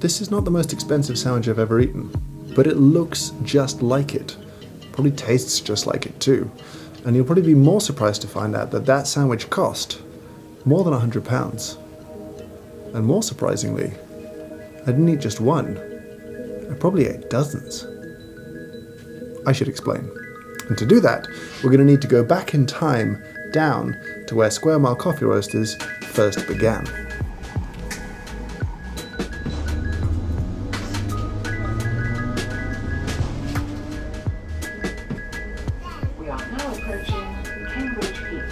This is not the most expensive sandwich I've ever eaten, but it looks just like it. Probably tastes just like it too. And you'll probably be more surprised to find out that that sandwich cost more than £100. And more surprisingly, I didn't eat just one. I probably ate dozens. I should explain. And to do that, we're going to need to go back in time down to where Square Mile Coffee Roasters first began. We are now approaching Cambridge Peak.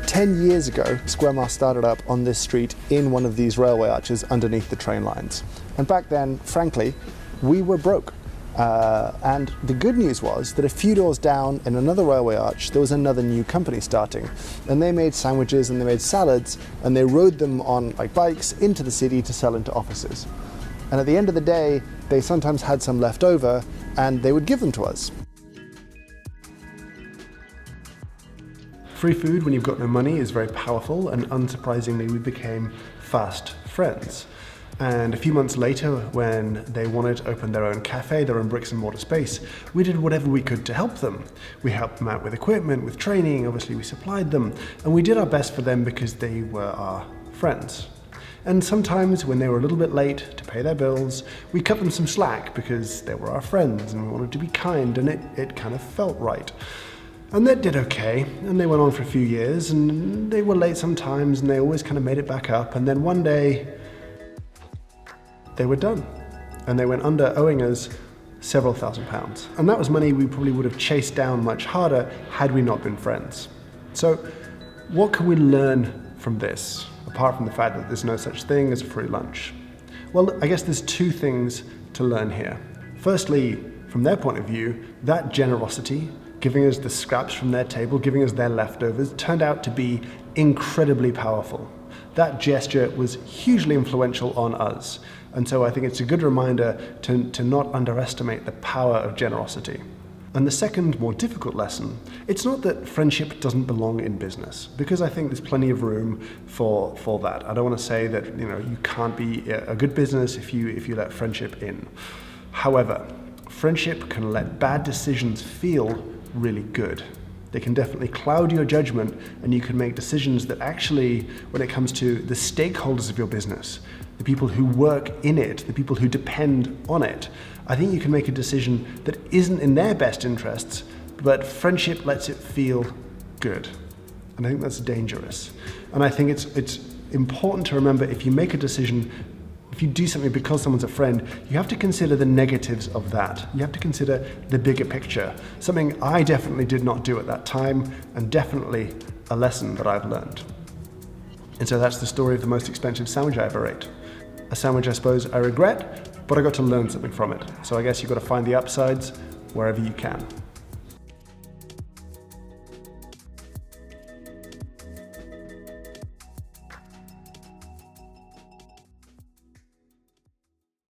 10 years ago, Square Mile started up on this street in one of these railway arches underneath the train lines. And back then, frankly, we were broke. And the good news was that a few doors down in another railway arch, there was another new company starting. And they made sandwiches and they made salads and they rode them on like bikes into the city to sell into offices. And at the end of the day, they sometimes had some left over and they would give them to us. Free food when you've got no money is very powerful, and unsurprisingly we became fast friends. And a few months later, when they wanted to open their own cafe, their own bricks and mortar space, we did whatever we could to help them. We helped them out with equipment, with training, obviously we supplied them, and we did our best for them because they were our friends. And sometimes when they were a little bit late to pay their bills, we cut them some slack because they were our friends and we wanted to be kind, and it kind of felt right. And that did okay, and they went on for a few years, and they were late sometimes, and they always kind of made it back up, and then one day, they were done. And they went under, owing us several £1,000s. And that was money we probably would have chased down much harder had we not been friends. So, what can we learn from this, apart from the fact that there's no such thing as a free lunch? Well, I guess there's two things to learn here. Firstly, from their point of view, that generosity, giving us the scraps from their table, giving us their leftovers, turned out to be incredibly powerful. That gesture was hugely influential on us. And so I think it's a good reminder to not underestimate the power of generosity. And the second, more difficult lesson, it's not that friendship doesn't belong in business, because I think there's plenty of room for that. I don't want to say that you can't be a good business if you let friendship in. However, friendship can let bad decisions feel really good. They can definitely cloud your judgment, and you can make decisions that actually, when it comes to the stakeholders of your business, the people who work in it, the people who depend on it, I think you can make a decision that isn't in their best interests, but friendship lets it feel good. And I think that's dangerous. And I think it's important to remember, if you make a decision, if you do something because someone's a friend, you have to consider the negatives of that. You have to consider the bigger picture. Something I definitely did not do at that time, and definitely a lesson that I've learned. And so that's the story of the most expensive sandwich I ever ate. A sandwich I suppose I regret, but I got to learn something from it. So I guess you've got to find the upsides wherever you can.